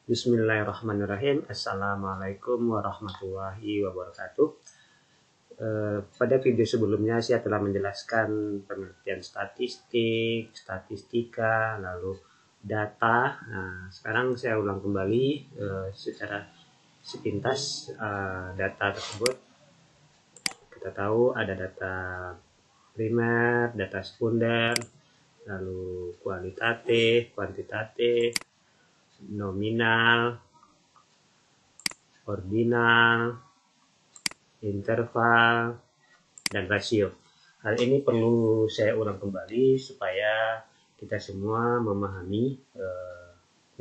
Bismillahirrahmanirrahim. Assalamualaikum warahmatullahi wabarakatuh. Pada video sebelumnya saya telah menjelaskan pengertian statistik, statistika, lalu data. Nah, sekarang saya ulang kembali secara sepintas data tersebut. Kita tahu ada data primer, data sekunder, lalu kualitatif, kuantitatif, nominal, ordinal, interval, dan rasio. Hal ini perlu saya ulang kembali supaya kita semua memahami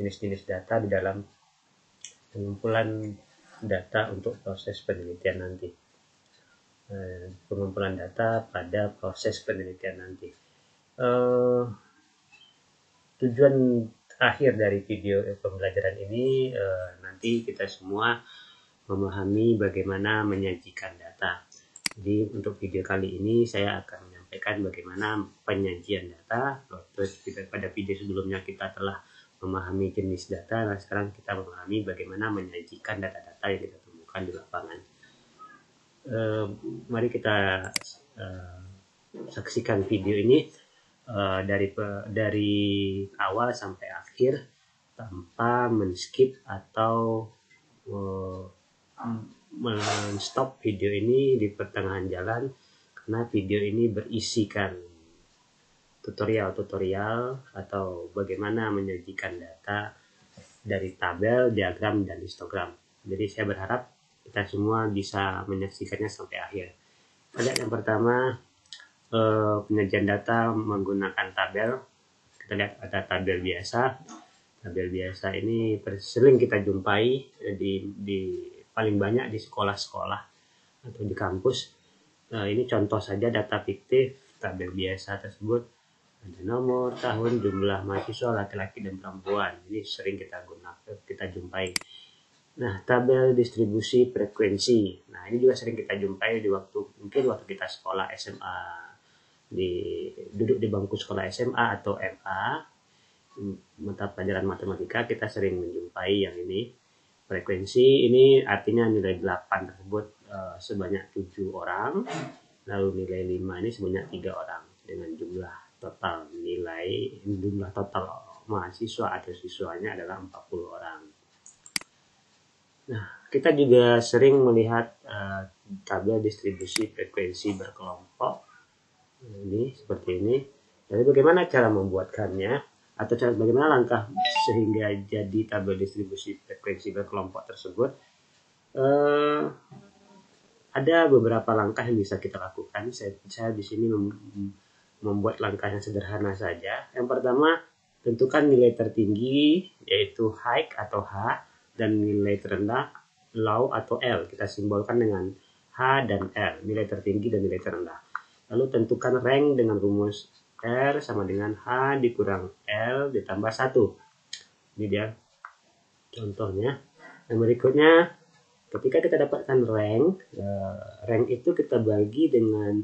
jenis-jenis data di dalam pengumpulan data untuk proses penelitian nanti. Pengumpulan data pada proses penelitian nanti. Tujuan akhir dari video pembelajaran ini nanti kita semua memahami bagaimana menyajikan data. Jadi untuk video kali ini saya akan menyampaikan bagaimana penyajian data. Terus pada video sebelumnya kita telah memahami jenis data. Nah sekarang kita memahami bagaimana menyajikan data-data yang kita temukan di lapangan. Mari kita saksikan video ini dari awal sampai akhir tanpa men-skip atau men-stop video ini di pertengahan jalan, karena video ini berisikan tutorial atau bagaimana menyajikan data dari tabel, diagram, dan histogram. Jadi saya berharap kita semua bisa menyaksikannya sampai akhir. Kita lihat yang pertama, penyajian data menggunakan tabel. Kita lihat ada tabel biasa. Tabel biasa ini sering kita jumpai di paling banyak di sekolah-sekolah atau di kampus. Ini contoh saja data fiktif tabel biasa tersebut. Ada nomor, tahun, jumlah mahasiswa laki-laki dan perempuan. Ini sering kita jumpai. Nah, tabel distribusi frekuensi. Nah, ini juga sering kita jumpai mungkin waktu kita sekolah SMA, duduk di bangku sekolah SMA atau MA, mata pelajaran matematika, kita sering menjumpai yang ini. Frekuensi ini artinya nilai 8 tersebut sebanyak 7 orang, lalu nilai 5 ini sebanyak 3 orang, dengan jumlah total mahasiswa atau siswanya adalah 40 orang. Nah, kita juga sering melihat tabel distribusi frekuensi berkelompok. Ini seperti ini. Jadi bagaimana cara membuatkannya atau bagaimana langkah sehingga jadi tabel distribusi frekuensi berkelompok tersebut? Ada beberapa langkah yang bisa kita lakukan. Saya di sini membuat langkah yang sederhana saja. Yang pertama, tentukan nilai tertinggi yaitu high atau H, dan nilai terendah low atau L. Kita simbolkan dengan H dan L, nilai tertinggi dan nilai terendah. Lalu tentukan rank dengan rumus R sama dengan H dikurang L ditambah 1. Ini dia contohnya. Yang berikutnya, ketika kita dapatkan rank itu kita bagi dengan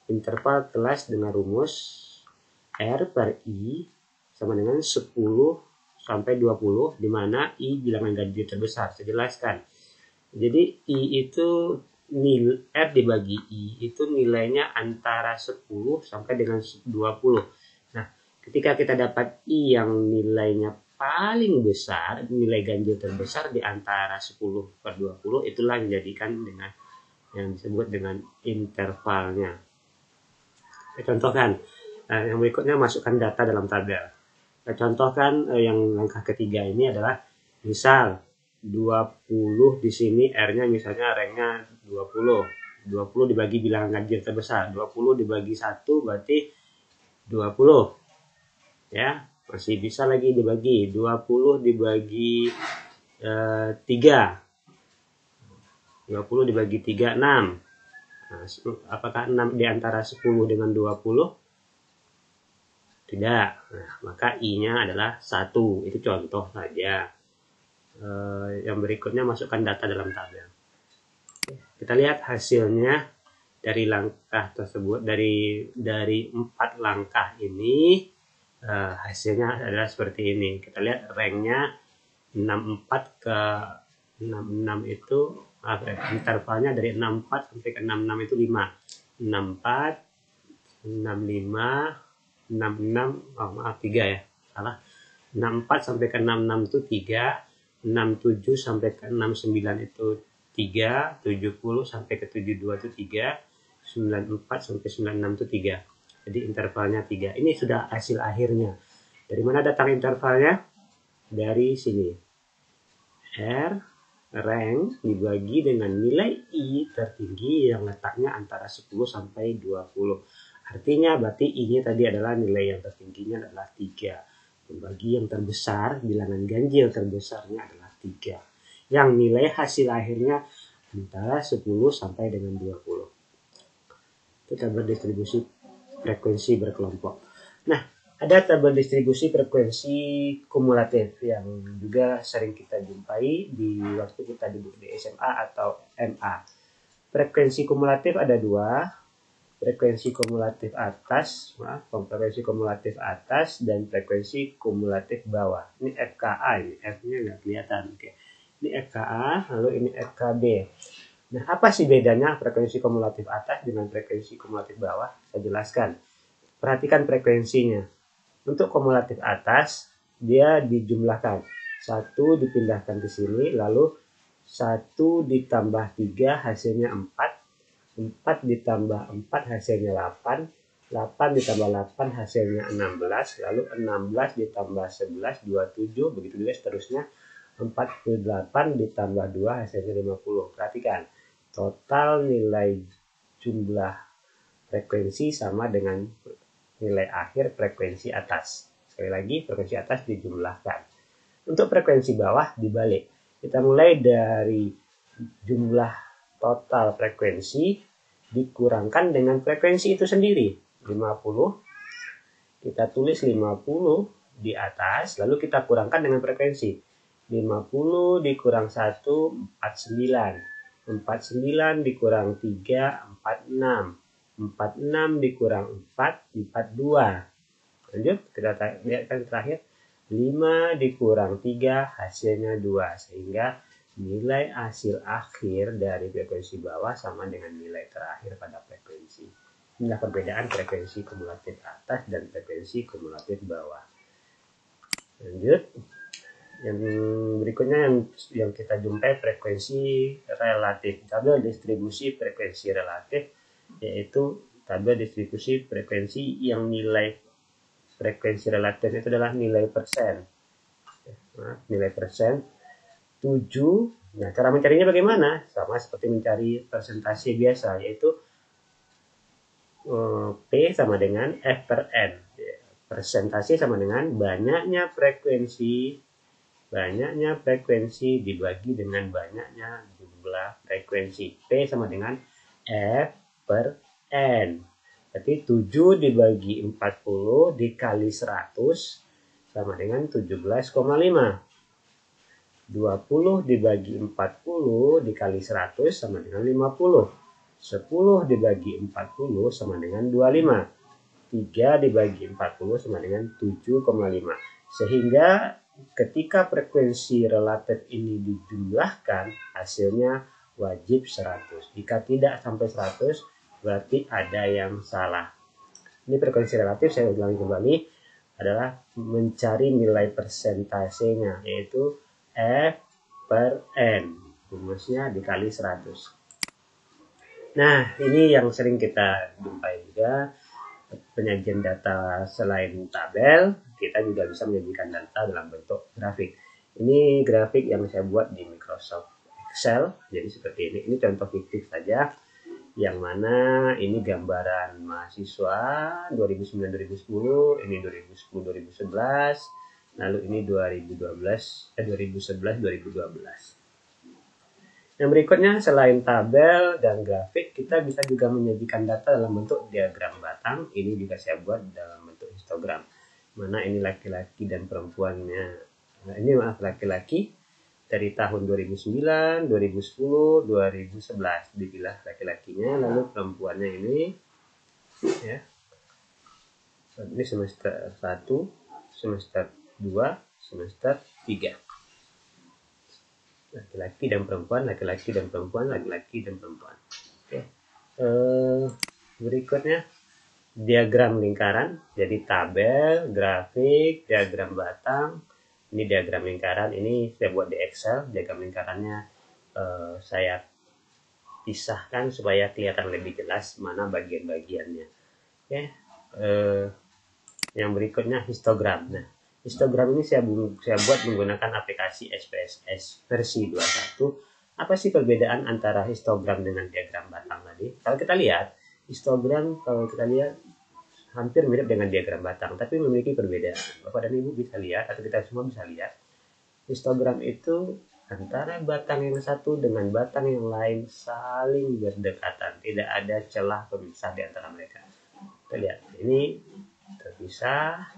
interval kelas dengan rumus R per I sama dengan 10 sampai 20, di mana I bilangan ganjil terbesar. Saya jelaskan. Jadi I itu R dibagi I itu nilainya antara 10 sampai dengan 20. Nah, ketika kita dapat I yang nilainya paling besar, nilai ganjil terbesar di antara 10 per 20, itulah yang dijadikan dengan yang disebut dengan intervalnya. Saya contohkan. Yang berikutnya, masukkan data dalam tabel. Saya contohkan yang langkah ketiga ini adalah misal 20 di sini R-nya misalnya ranknya 20. 20 dibagi bilangan ganjil terbesar. 20 dibagi 1 berarti 20. Ya, masih bisa lagi dibagi. 20 dibagi 3. 20 dibagi 3, 6. Nah, apakah 6 di antara 10 dengan 20? Tidak. Nah, maka I-nya adalah 1. Itu contoh saja. Yang berikutnya, masukkan data dalam tabel. Kita lihat hasilnya dari langkah tersebut. Dari 4 langkah ini hasilnya adalah seperti ini. Kita lihat ranknya 64 ke 66 itu intervalnya dari 64 sampai ke 66 itu 5. 64, 65, 66, oh maaf 3 ya, salah. 64 sampai ke 66 itu 3, 67 sampai ke 69 itu 3, 70 sampai ke 72 itu 3, 94 sampai 96 itu 3. Jadi intervalnya 3. Ini sudah hasil akhirnya. Dari mana datang intervalnya? Dari sini. R rank dibagi dengan nilai I tertinggi yang letaknya antara 10 sampai 20. Artinya berarti I-nya tadi adalah nilai yang tertingginya adalah 3. Membagi yang terbesar, bilangan ganjil terbesarnya adalah 3. Yang nilai hasil akhirnya antara 10 sampai dengan 20. Itu tabel distribusi frekuensi berkelompok. Nah, ada tabel distribusi frekuensi kumulatif yang juga sering kita jumpai di waktu kita duduk di SMA atau MA. Frekuensi kumulatif ada 2. Frekuensi kumulatif atas, frekuensi kumulatif atas dan frekuensi kumulatif bawah. Ini FKA, ini F-nya nggak kelihatan. Oke. Ini FKA, lalu ini FKB. Nah, apa sih bedanya frekuensi kumulatif atas dengan frekuensi kumulatif bawah? Saya jelaskan. Perhatikan frekuensinya. Untuk kumulatif atas, dia dijumlahkan. 1 dipindahkan ke sini, lalu 1 ditambah 3 hasilnya 4. 4 ditambah 4 hasilnya 8, 8 ditambah 8 hasilnya 16, lalu 16 ditambah 11, 27, begitu juga seterusnya, 48 ditambah 2 hasilnya 50. Perhatikan, total nilai jumlah frekuensi sama dengan nilai akhir frekuensi atas. Sekali lagi, frekuensi atas dijumlahkan. Untuk frekuensi bawah dibalik. Kita mulai dari jumlah total frekuensi dikurangkan dengan frekuensi itu sendiri. 50. Kita tulis 50 di atas, lalu kita kurangkan dengan frekuensi. 50 dikurang 1, 49. 49 dikurang 3, 46. 46 dikurang 4, 42. Lanjut, kita lihat kan terakhir. 5 dikurang 3, hasilnya 2. Sehingga nilai hasil akhir dari frekuensi bawah sama dengan nilai terakhir pada frekuensi. Inilah perbedaan frekuensi kumulatif atas dan frekuensi kumulatif bawah. Lanjut. Yang berikutnya yang kita jumpai frekuensi relatif. Tabel distribusi frekuensi relatif yaitu tabel distribusi frekuensi yang nilai frekuensi relatif itu adalah nilai persen. Nilai persen 7. Nah, cara mencarinya bagaimana? Sama seperti mencari persentase biasa, yaitu P sama dengan F per N. Persentase sama dengan banyaknya frekuensi dibagi dengan banyaknya jumlah frekuensi. P sama dengan F per N. Berarti 7 dibagi 40 dikali 100 sama dengan 17,5. 20 dibagi 40 dikali 100 sama dengan 50. 10 dibagi 40 sama dengan 25. 3 dibagi 40 sama dengan 7,5. Sehingga ketika frekuensi relatif ini dijumlahkan, hasilnya wajib 100. Jika tidak sampai 100, berarti ada yang salah. Ini frekuensi relatif, saya ulangi kembali, adalah mencari nilai persentasenya, yaitu F per N, rumusnya dikali 100. Nah, ini yang sering kita jumpai juga. Penyajian data selain tabel, kita juga bisa menyajikan data dalam bentuk grafik. Ini grafik yang saya buat di Microsoft Excel, jadi seperti ini. Ini contoh fiktif saja, yang mana ini gambaran mahasiswa 2009-2010, ini 2010-2011, lalu ini 2011-2012. Yang berikutnya, selain tabel dan grafik, kita bisa juga menyajikan data dalam bentuk diagram batang. Ini juga saya buat dalam bentuk histogram. Mana ini laki-laki dan perempuannya. Nah, ini laki-laki dari tahun 2009, 2010, 2011. Dipilah laki-lakinya, lalu perempuannya ini. Ya. Ini semester 1, semester 2, semester 3. laki-laki dan perempuan, laki-laki dan perempuan, laki-laki dan perempuan. Oke. Berikutnya diagram lingkaran, jadi tabel, grafik, diagram batang. Ini diagram lingkaran, ini saya buat di Excel. Diagram lingkarannya saya pisahkan supaya kelihatan lebih jelas mana bagian-bagiannya. Oke. Yang berikutnya histogram. Nah, histogram ini saya buat menggunakan aplikasi SPSS versi 21. Apa sih perbedaan antara histogram dengan diagram batang tadi? Kalau kita lihat, histogram kalau kita lihat hampir mirip dengan diagram batang, tapi memiliki perbedaan. Bapak dan Ibu bisa lihat, atau kita semua bisa lihat, histogram itu antara batang yang satu dengan batang yang lain saling berdekatan. Tidak ada celah pemisah di antara mereka. Kita lihat, ini terpisah,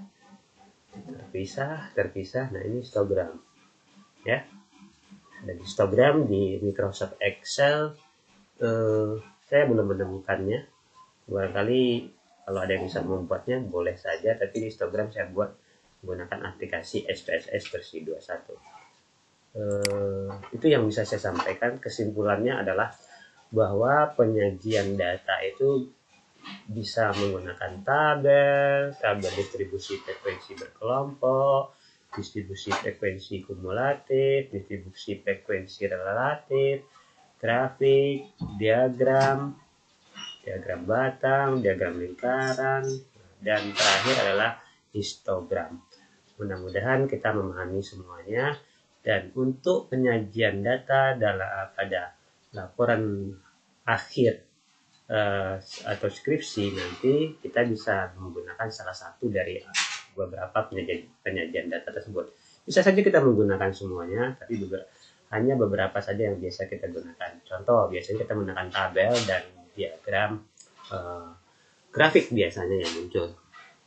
terpisah, terpisah. Nah, ini histogram. Ya. Dan histogram di Microsoft Excel saya belum menemukannya. Barangkali kalau ada yang bisa membuatnya boleh saja, tapi histogram saya buat menggunakan aplikasi SPSS versi 21. Itu yang bisa saya sampaikan. Kesimpulannya adalah bahwa penyajian data itu bisa menggunakan tabel distribusi frekuensi berkelompok, distribusi frekuensi kumulatif, distribusi frekuensi relatif, grafik, diagram batang, diagram lingkaran, dan terakhir adalah histogram. Mudah-mudahan kita memahami semuanya, dan untuk penyajian data pada laporan akhir atau skripsi nanti kita bisa menggunakan salah satu dari beberapa penyajian data tersebut. Bisa saja kita menggunakan semuanya, tapi hanya beberapa saja yang biasa kita gunakan. Contoh, biasanya kita menggunakan tabel dan diagram grafik biasanya yang muncul,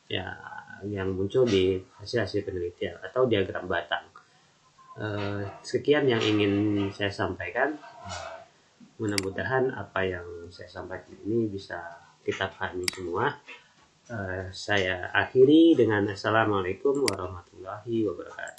ya, yang muncul di hasil-hasil penelitian, atau diagram batang. Sekian yang ingin saya sampaikan. Mudah-mudahan apa yang saya sampaikan ini bisa kita pahami semua. Saya akhiri dengan Assalamualaikum warahmatullahi wabarakatuh.